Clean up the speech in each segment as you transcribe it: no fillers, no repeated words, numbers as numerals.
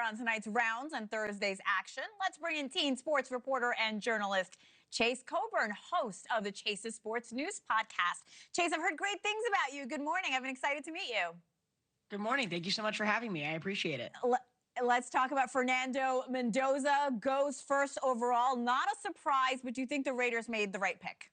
on tonight's rounds and Thursday's action. Let's bring in teen sports reporter and journalist Chase Coburn, host of the Chase's Sports News podcast. Chase, I've heard great things about you. Good morning. I've been excited to meet you. Good morning. Thank you so much for having me. I appreciate it. Let's talk about Fernando Mendoza. Goes first overall. Not a surprise, but do you think the Raiders made the right pick?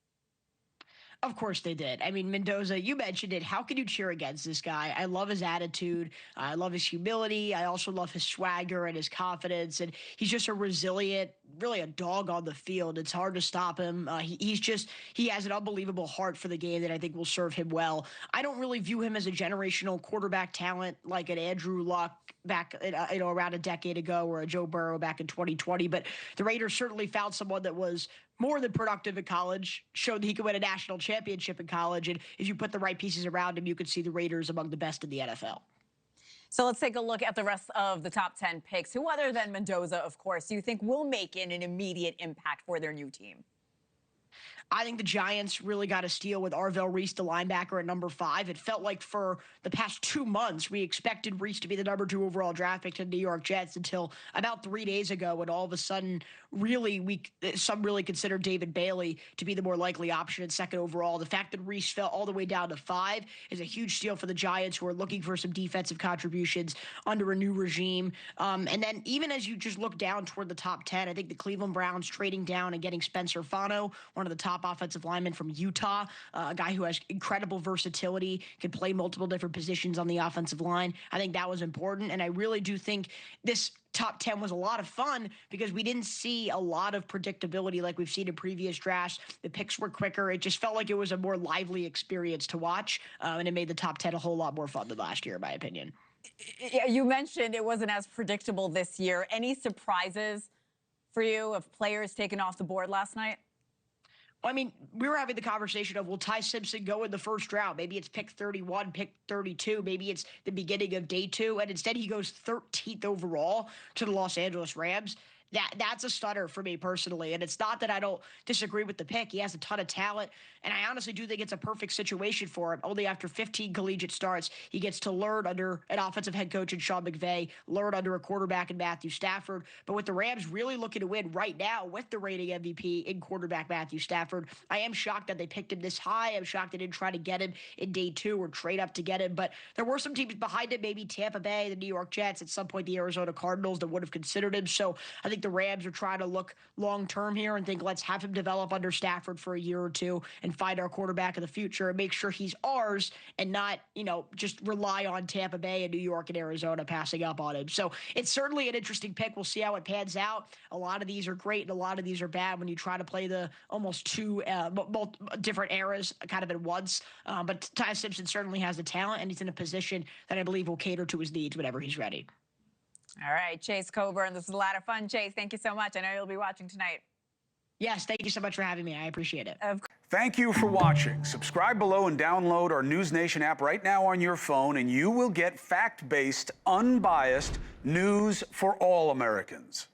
Of course they did. I mean, Mendoza, you mentioned it. How can you cheer against this guy? I love his attitude. I love his humility. I also love his swagger and his confidence. And he's just a resilient, really a dog on the field. It's hard to stop him. He has an unbelievable heart for the game that I think will serve him well. I don't really view him as a generational quarterback talent like an Andrew Luck back, around a decade ago, or a Joe Burrow back in 2020. But the Raiders certainly found someone that was more than productive in college, showed that he could win a national championship in college. And if you put the right pieces around him, you could see the Raiders among the best in the NFL. So let's take a look at the rest of the top 10 picks. Who other than Mendoza, of course, do you think will make an immediate impact for their new team? I think the Giants really got a steal with Arvell Reese, the linebacker, at number 5. It felt like for the past 2 months, we expected Reese to be the number 2 overall draft pick to the New York Jets until about 3 days ago, when all of a sudden, some really considered David Bailey to be the more likely option at 2nd overall. The fact that Reese fell all the way down to 5 is a huge steal for the Giants, who are looking for some defensive contributions under a new regime. And then even as you just look down toward the top 10, I think the Cleveland Browns trading down and getting Spencer Fano, one of the top offensive linemen from Utah, a guy who has incredible versatility, can play multiple different positions on the offensive line. I think that was important, and I really do think this top 10 was a lot of fun because we didn't see a lot of predictability like we've seen in previous drafts. The picks were quicker. It just felt like it was a more lively experience to watch, and it made the top 10 a whole lot more fun than last year, in my opinion. You mentioned it wasn't as predictable this year. Any surprises for you of players taken off the board last night? I mean, we were having the conversation of, will Ty Simpson go in the first round? Maybe it's pick 31, pick 32. Maybe it's the beginning of day 2. And instead he goes 13th overall to the Los Angeles Rams. That's a stunner for me personally. And it's not that I don't disagree with the pick. He has a ton of talent. And I honestly do think it's a perfect situation for him. Only after 15 collegiate starts, he gets to learn under an offensive head coach in Sean McVay, learn under a quarterback in Matthew Stafford. But with the Rams really looking to win right now with the reigning MVP in quarterback Matthew Stafford, I am shocked that they picked him this high. I'm shocked they didn't try to get him in day 2 or trade up to get him. But there were some teams behind him, maybe Tampa Bay, the New York Jets, at some point the Arizona Cardinals, that would have considered him. So I think the Rams are trying to look long-term here and think, let's have him develop under Stafford for a year or 2 and find our quarterback of the future and make sure he's ours and not, just rely on Tampa Bay and New York and Arizona passing up on him. So it's certainly an interesting pick. We'll see how it pans out. A lot of these are great and a lot of these are bad when you try to play the almost 2 different eras kind of at once. But Ty Simpson certainly has the talent, and he's in a position that I believe will cater to his needs whenever he's ready. All right, Chase Coburn, this was a lot of fun. Chase, thank you so much. I know you'll be watching tonight. Yes, thank you so much for having me. I appreciate it. Thank you for watching. Subscribe below and download our NewsNation app right now on your phone, and you will get fact-based, unbiased news for all Americans.